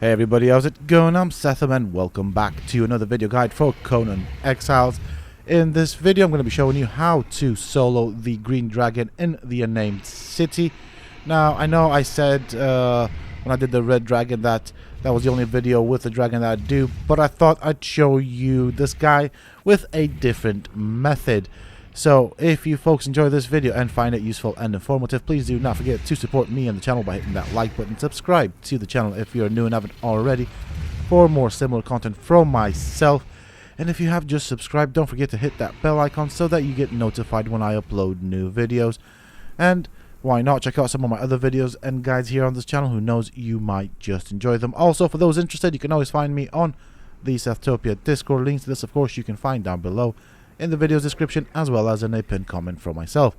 Hey everybody, how's it going? I'm Sethum and welcome back to another video guide for Conan Exiles. In this video I'm going to be showing you how to solo the green dragon in the unnamed city. Now I know I said when I did the red dragon that was the only video with the dragon that I'd do, but I thought I'd show you this guy with a different method. So if you folks enjoy this video and find it useful and informative, please do not forget to support me and the channel by hitting that like button. Subscribe to the channel if you're new and haven't already for more similar content from myself. And if you have just subscribed, don't forget to hit that bell icon so that you get notified when I upload new videos. And why not check out some of my other videos and guides here on this channel. Who knows, you might just enjoy them. Also, for those interested, you can always find me on the Sethtopia Discord. Links to this, of course, you can find down below in the video's description, as well as in a pinned comment from myself.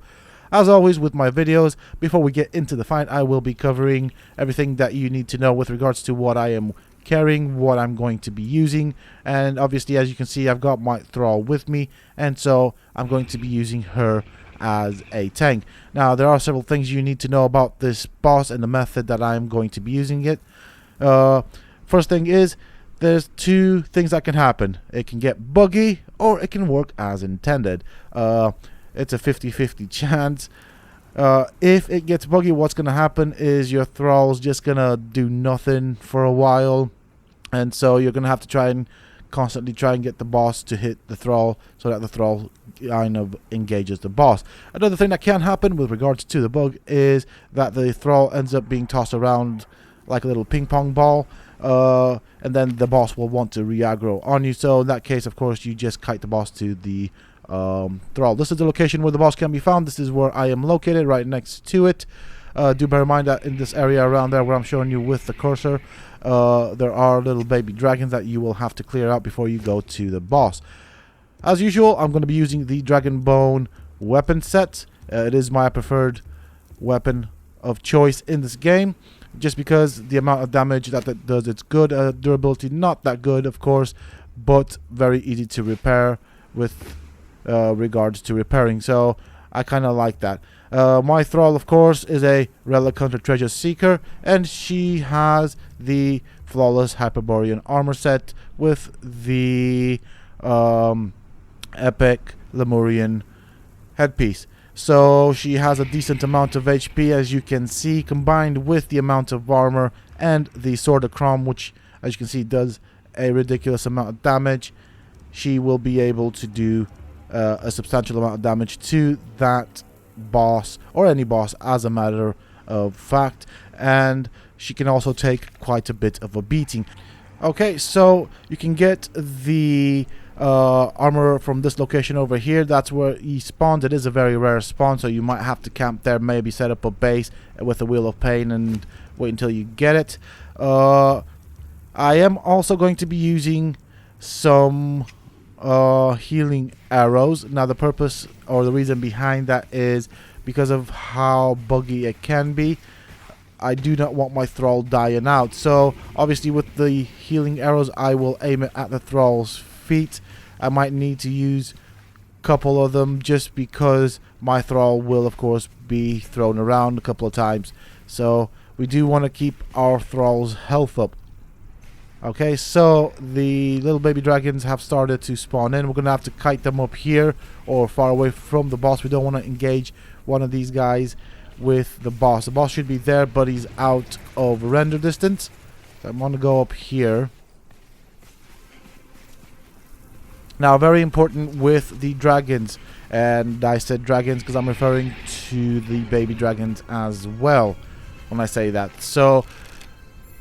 As always with my videos, before we get into the fight, I will be covering everything that you need to know with regards to what I am carrying, what I'm going to be using, and obviously, as you can see, I've got my thrall with me, and so I'm going to be using her as a tank. Now, there are several things you need to know about this boss and the method that I'm going to be using it. First thing is, there's two things that can happen. It can get buggy or it can work as intended. It's a 50-50 chance. If it gets buggy, what's going to happen is your thrall's just going to do nothing for a while. And so you're going to have to constantly try and get the boss to hit the thrall so that the thrall kind of engages the boss. Another thing that can happen with regards to the bug is that the thrall ends up being tossed around like a little ping pong ball. And then the boss will want to re-aggro on you. So in that case, of course, you just kite the boss to the thrall. This is the location where the boss can be found. This is where I am located, right next to it. Do bear in mind that in this area around there where I'm showing you with the cursor, there are little baby dragons that you will have to clear out before you go to the boss. As usual, I'm going to be using the Dragon Bone weapon set. It is my preferred weapon of choice in this game, just because the amount of damage that it does, it's good. Durability, not that good, of course, but very easy to repair with regards to repairing. So I kind of like that. My thrall, of course, is a Relic Hunter Treasure Seeker, and she has the Flawless Hyperborean armor set with the Epic Lemurian headpiece. So she has a decent amount of HP, as you can see, combined with the amount of armor and the Sword of Crom, which, as you can see, does a ridiculous amount of damage. She will be able to do a substantial amount of damage to that boss, or any boss, as a matter of fact. And she can also take quite a bit of a beating. Okay, so you can get the armor from this location over here. That's where he spawns. It is a very rare spawn, so you might have to camp there, maybe set up a base with a Wheel of Pain and wait until you get it. I am also going to be using some healing arrows. Now the purpose or the reason behind that is because of how buggy it can be. I do not want my thrall dying out, so obviously with the healing arrows I will aim it at the thrall's feet. I might need to use a couple of them just because my thrall will, of course, be thrown around a couple of times. So we do want to keep our thrall's health up. Okay, so the little baby dragons have started to spawn in. We're going to have to kite them up here or far away from the boss. We don't want to engage one of these guys with the boss. The boss should be there, but he's out of render distance. So I'm going to go up here. Now, very important with the dragons, and I said dragons because I'm referring to the baby dragons as well when I say that. So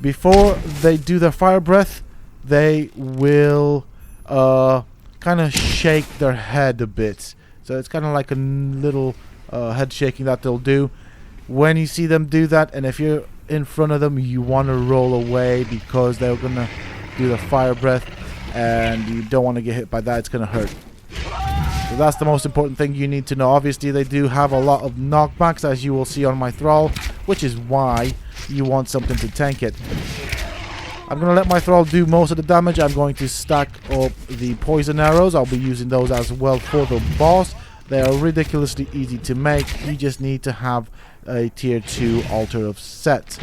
before they do their fire breath, they will kind of shake their head a bit. So it's kind of like a little head shaking that they'll do. When you see them do that, and if you're in front of them, you want to roll away because they're going to do the fire breath, and you don't want to get hit by that. It's going to hurt. So that's the most important thing you need to know. Obviously, they do have a lot of knockbacks, as you will see on my thrall, which is why you want something to tank it. I'm going to let my thrall do most of the damage. I'm going to stack up the poison arrows. I'll be using those as well for the boss. They are ridiculously easy to make. You just need to have a tier 2 altar of set.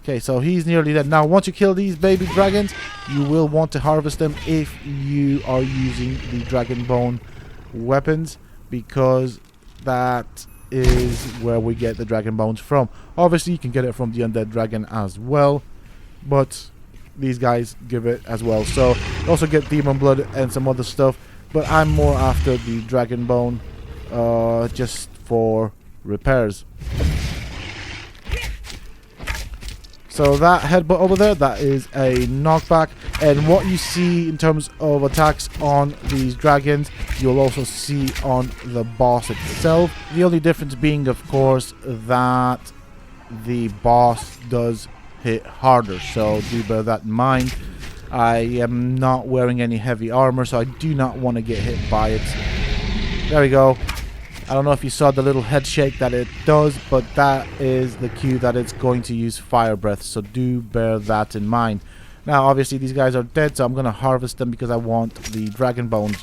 Okay, so he's nearly dead. Now, once you kill these baby dragons, you will want to harvest them if you are using the dragon bone weapons, because that is where we get the dragon bones from. Obviously, you can get it from the undead dragon as well, but these guys give it as well. So, you also get demon blood and some other stuff, but I'm more after the dragon bone just for repairs. So that headbutt over there, that is a knockback. And what you see in terms of attacks on these dragons, you'll also see on the boss itself. The only difference being, of course, that the boss does hit harder. So do bear that in mind. I am not wearing any heavy armor, so I do not want to get hit by it. There we go. I don't know if you saw the little head shake that it does, but that is the cue that it's going to use fire breath, so do bear that in mind. Now, obviously, these guys are dead, so I'm going to harvest them because I want the dragon bones.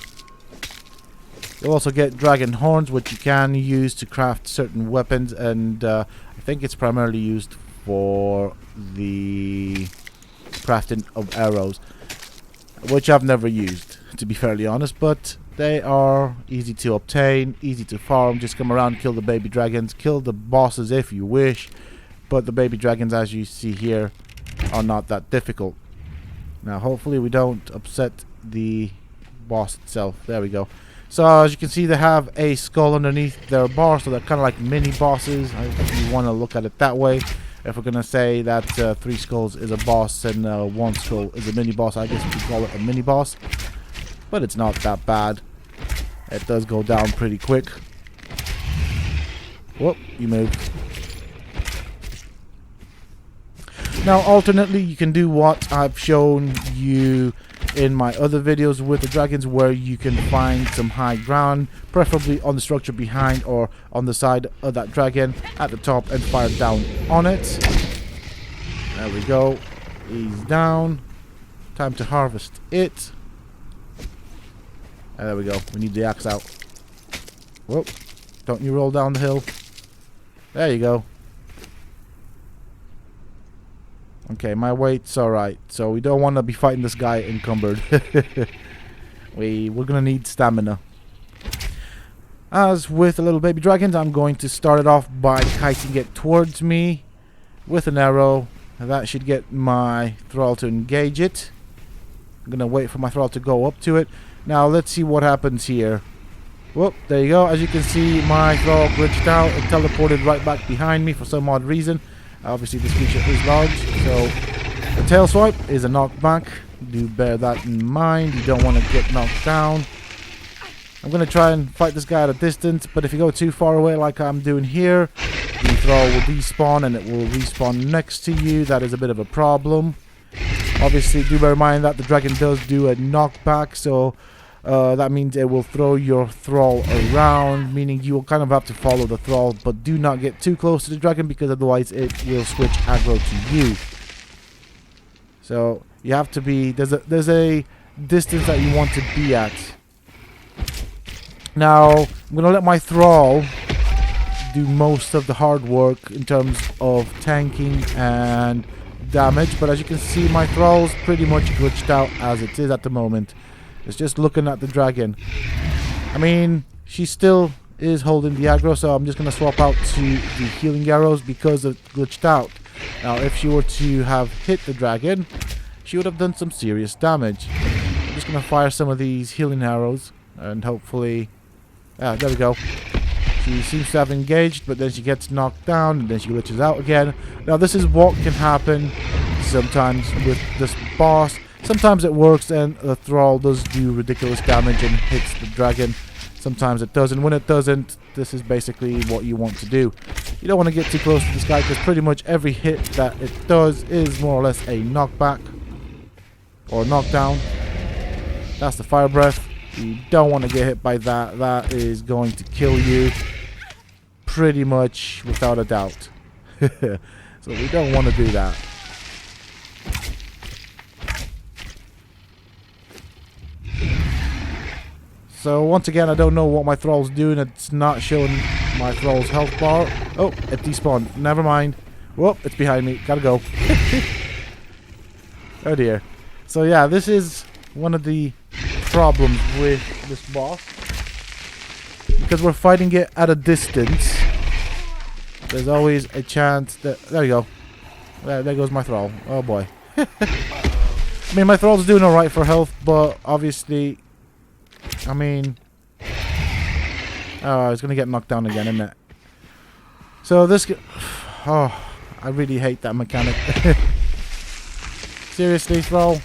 You'll also get dragon horns, which you can use to craft certain weapons, and I think it's primarily used for the crafting of arrows, which I've never used, to be fairly honest, but they are easy to obtain, easy to farm. Just come around, kill the baby dragons, kill the bosses if you wish, but the baby dragons, as you see here, are not that difficult. Now, hopefully we don't upset the boss itself. There we go. So, as you can see, they have a skull underneath their bar, so they're kind of like mini bosses, if you want to look at it that way. If we're going to say that 3 skulls is a boss and 1 skull is a mini boss, I guess we could call it a mini boss. But it's not that bad. It does go down pretty quick. Whoop, you moved. Now, alternately, you can do what I've shown you in my other videos with the dragons, where you can find some high ground, preferably on the structure behind or on the side of that dragon at the top, and fire down on it. There we go. He's down. Time to harvest it. And there we go. We need the axe out. Whoop. Don't you roll down the hill. There you go. Okay, my weight's alright. So we don't want to be fighting this guy encumbered. We're going to need stamina. As with the little baby dragons, I'm going to start it off by kiting it towards me with an arrow. And that should get my thrall to engage it. I'm going to wait for my thrall to go up to it. Now, let's see what happens here. Whoop, there you go. As you can see, my thrall glitched out. It teleported right back behind me for some odd reason. Obviously, this creature is large, so the tail swipe is a knockback. Do bear that in mind. You don't want to get knocked down. I'm going to try and fight this guy at a distance, but if you go too far away like I'm doing here, the thrall will despawn and it will respawn next to you. That is a bit of a problem. Obviously, do bear in mind that the dragon does do a knockback, so that means it will throw your thrall around, meaning you will kind of have to follow the thrall, but do not get too close to the dragon because otherwise it will switch aggro to you. So you have to be, there's a distance that you want to be at. Now I'm gonna let my thrall do most of the hard work in terms of tanking and damage, but as you can see, my thrall's pretty much glitched out as it is at the moment. It's just looking at the dragon. I mean, she still is holding the aggro, so I'm just going to swap out to the healing arrows because it glitched out. Now, if she were to have hit the dragon, she would have done some serious damage. I'm just going to fire some of these healing arrows, and hopefully... there we go. She seems to have engaged, but then she gets knocked down, and then she glitches out again. Now, this is what can happen sometimes with this boss. Sometimes it works and the thrall does do ridiculous damage and hits the dragon. Sometimes it doesn't. When it doesn't, this is basically what you want to do. You don't want to get too close to this guy because pretty much every hit that it does is more or less a knockback or knockdown. That's the fire breath. You don't want to get hit by that. That is going to kill you pretty much without a doubt. So we don't want to do that. So once again, I don't know what my thrall's doing. It's not showing my thrall's health bar. Oh, it despawned. Never mind. Whoop, it's behind me. Gotta go. Oh dear. So yeah, this is one of the problems with this boss. Because we're fighting it at a distance, there's always a chance that... There you go. There goes my thrall. Oh boy. I mean, my thrall's doing alright for health, but obviously... I mean... Oh, it's gonna get knocked down again, isn't it? So this... Oh, I really hate that mechanic. Seriously, thrall?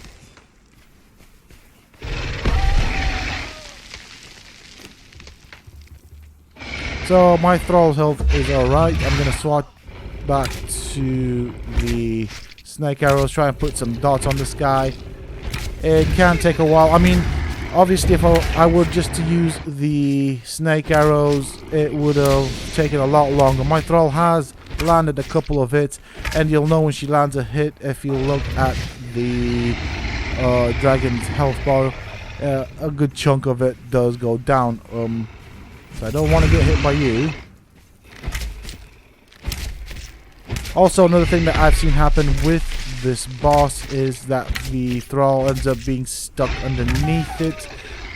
So my thrall's health is alright. I'm gonna swap back to the snake arrows, try and put some dots on this guy. It can take a while. I mean, obviously if I were just to use the snake arrows, it would have taken a lot longer. My thrall has landed a couple of hits, and you'll know when she lands a hit if you look at the dragon's health bar. A good chunk of it does go down. So I don't want to get hit by you. Also, another thing that I've seen happen with this boss is that the thrall ends up being stuck underneath it,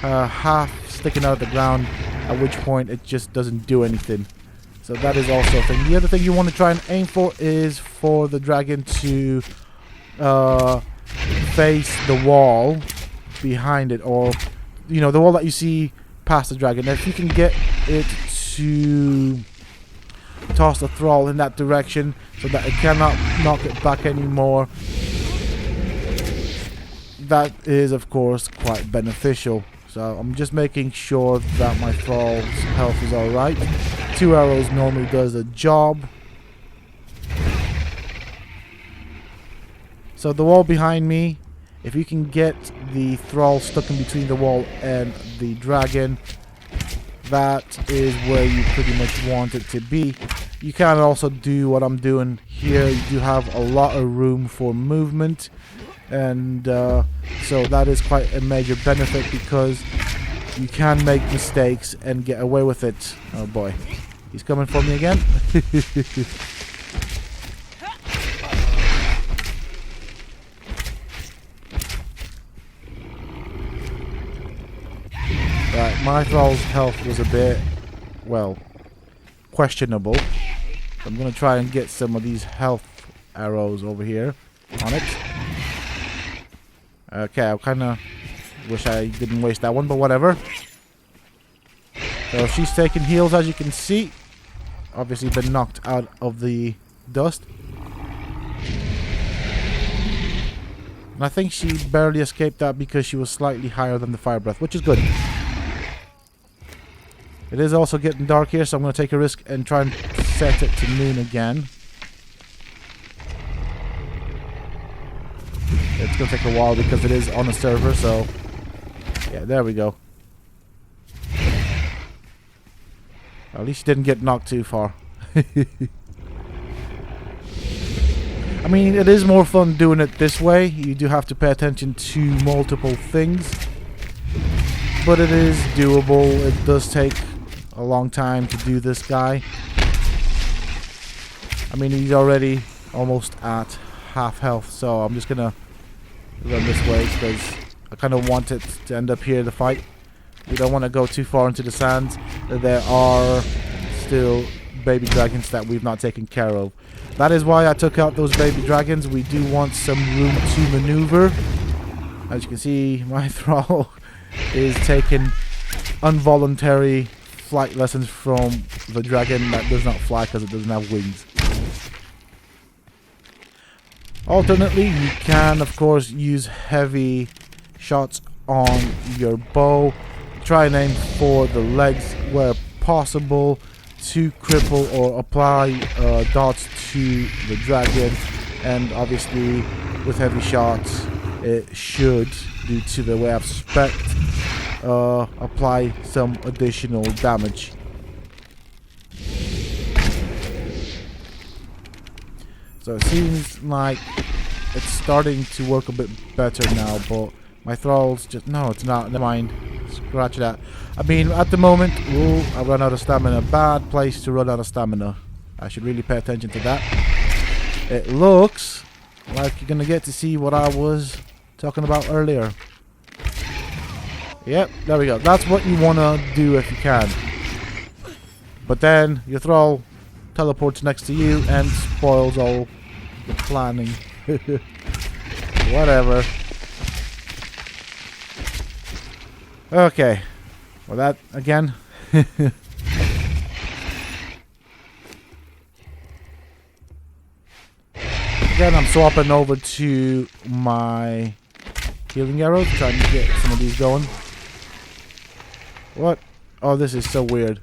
half sticking out of the ground, at which point it just doesn't do anything. So that is also a thing. The other thing you want to try and aim for is for the dragon to face the wall behind it, or you know, the wall that you see past the dragon. If you can get it to toss the thrall in that direction so that it cannot knock it back anymore, that is of course quite beneficial. So I'm just making sure that my thrall's health is alright. 2 arrows normally does the job. So the wall behind me, if you can get the thrall stuck in between the wall and the dragon, that is where you pretty much want it to be. You can also do what I'm doing here. You do have a lot of room for movement, and so that is quite a major benefit because you can make mistakes and get away with it. Oh boy, he's coming for me again. Right, my thrall's health was a bit, well, questionable. I'm going to try and get some of these health arrows over here on it. Okay, I kind of wish I didn't waste that one, but whatever. So she's taking heals, as you can see. Obviously been knocked out of the dust. And I think she barely escaped that because she was slightly higher than the fire breath, which is good. It is also getting dark here, so I'm going to take a risk and try and set it to noon again. It's going to take a while because it is on a server, so... Yeah, there we go. At least you didn't get knocked too far. I mean, it is more fun doing it this way. You do have to pay attention to multiple things. But it is doable. It does take a long time to do this guy. I mean, he's already almost at half health, so I'm just gonna run this way because I kind of want it to end up here, the fight. We don't want to go too far into the sands. There are still baby dragons that we've not taken care of. That is why I took out those baby dragons. We do want some room to maneuver. As you can see, my thrall is taking involuntary flight lessons from the dragon that does not fly because it doesn't have wings. Alternately, you can of course use heavy shots on your bow. Try and aim for the legs where possible to cripple or apply dots to the dragon, and obviously with heavy shots it should, due to the way I've spec, apply some additional damage. So it seems like it's starting to work a bit better now, but my thrall's just... No, it's not. Never mind. Scratch that. I mean, at the moment... Ooh, I run out of stamina. Bad place to run out of stamina. I should really pay attention to that. it looks like you're gonna get to see what I was talking about earlier. Yep, there we go. That's what you want to do if you can. But then your thrall teleports next to you and spoils all the planning. Whatever. Okay. Well, that again. Again, I'm swapping over to my healing arrows, trying to get some of these going. What? Oh, this is so weird.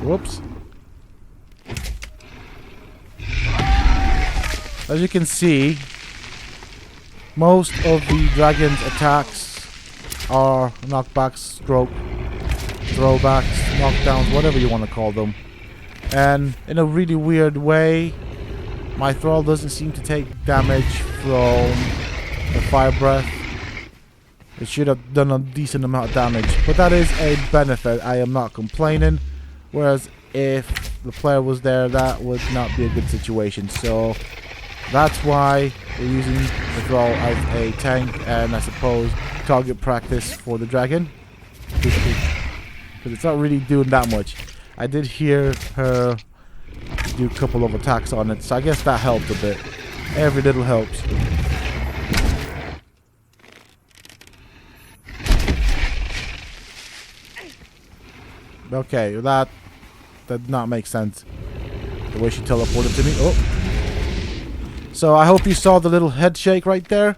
Whoops. As you can see, most of the dragon's attacks are knockbacks, stroke, throwbacks, knockdowns, whatever you want to call them. And in a really weird way, my thrall doesn't seem to take damage from the fire breath. It should have done a decent amount of damage, but that is a benefit. I am not complaining. Whereas if the player was there, that would not be a good situation. So that's why we're using the thrall as a tank and I suppose target practice for the dragon. Because it's not really doing that much. I did hear her do a couple of attacks on it, so I guess that helped a bit. Every little helps. Okay, that did not make sense. The way she teleported to me. Oh. So I hope you saw the little head shake right there.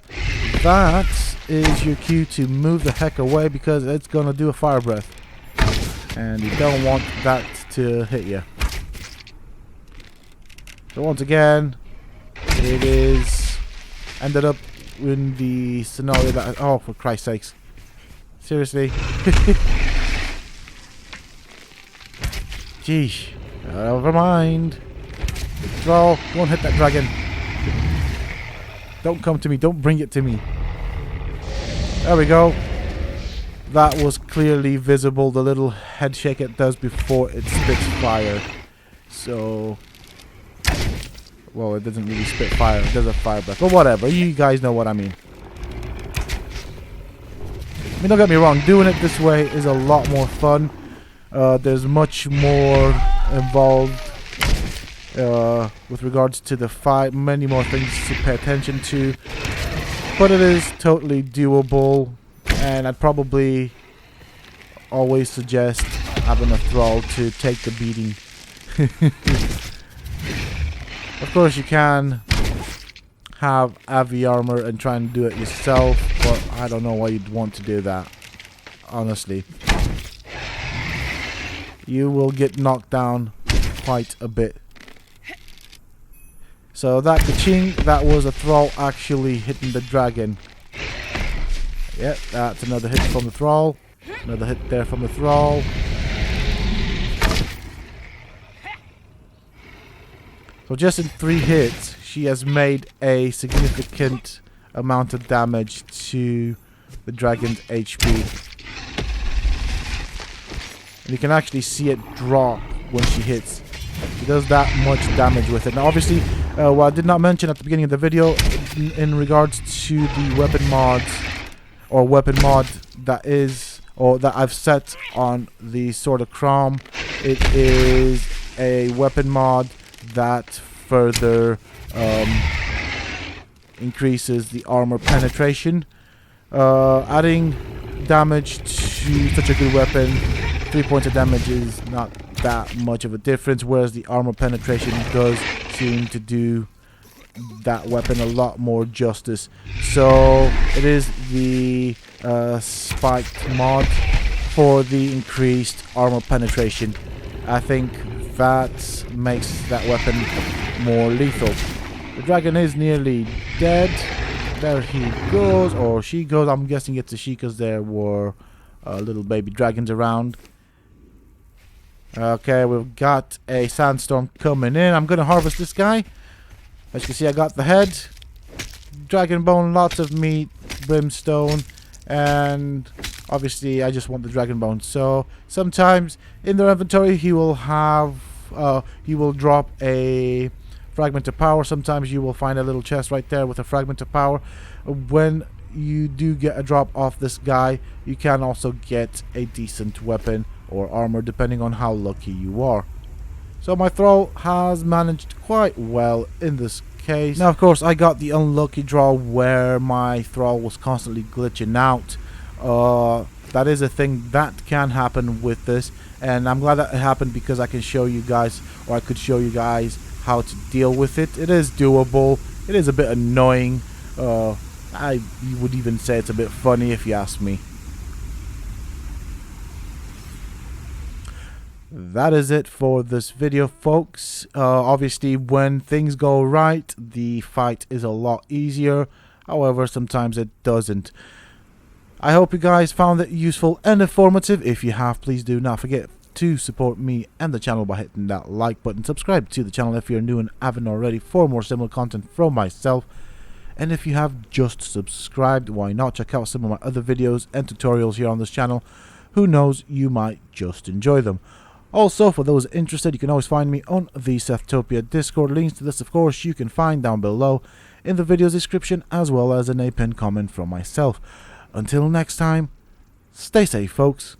That is your cue to move the heck away because it's gonna do a fire breath. And you don't want that to hit you. So once again, it is ended up in the scenario that... Oh, for Christ's sakes. Seriously. Geesh. Never mind. Throw. Go and hit that dragon. Don't come to me. Don't bring it to me. There we go. That was clearly visible. The little head shake it does before it spits fire. So... Well, it doesn't really spit fire. It does a fire breath. But whatever. You guys know what I mean. I mean, don't get me wrong. Doing it this way is a lot more fun. There's much more involved with regards to the fight. Many more things to pay attention to. But it is totally doable. And I'd probably always suggest having a thrall to take the beating. Of course, you can have heavy armor and try and do it yourself, but I don't know why you'd want to do that. Honestly, you will get knocked down quite a bit. So that ka-ching, that was a thrall actually hitting the dragon. Yep, that's another hit from the thrall. Another hit there from the thrall. So just in 3 hits, she has made a significant amount of damage to the dragon's HP. And you can actually see it drop when she hits. She does that much damage with it. Now obviously, what I did not mention at the beginning of the video, in regards to the weapon mods, or weapon mod that is, or that I've set on the Sword of Crom, it is a weapon mod that further increases the armor penetration. Adding damage to such a good weapon, 3 points of damage is not that much of a difference, whereas the armor penetration does seem to do that weapon a lot more justice. So it is the spiked mod for the increased armor penetration. I think that makes that weapon more lethal. The dragon is nearly dead. There he goes, or she goes. I'm guessing it's a she because there were little baby dragons around. Okay, we've got a sandstorm coming in. I'm going to harvest this guy. As you can see, I got the head, dragon bone, lots of meat, brimstone, and Obviously, I just want the dragon bone. So sometimes in their inventory, he will drop a fragment of power. Sometimes you will find a little chest right there with a fragment of power. When you do get a drop off this guy, you can also get a decent weapon or armor depending on how lucky you are. So my thrall has managed quite well in this case. Now of course I got the unlucky draw where my thrall was constantly glitching out. That is a thing that can happen with this, and I'm glad that it happened because I can show you guys, or I could show you guys how to deal with it. It is doable. It is a bit annoying. I would even say it's a bit funny if you ask me. That is it for this video, folks. Obviously, when things go right, the fight is a lot easier. However, sometimes it doesn't. I hope you guys found it useful and informative. If you have, please do not forget to support me and the channel by hitting that like button. Subscribe to the channel if you're new and haven't already for more similar content from myself. And if you have just subscribed, why not check out some of my other videos and tutorials here on this channel? Who knows, you might just enjoy them. Also, for those interested, you can always find me on the Sethtopia Discord. Links to this, of course, you can find down below in the video's description, as well as in a pinned comment from myself. Until next time, stay safe, folks.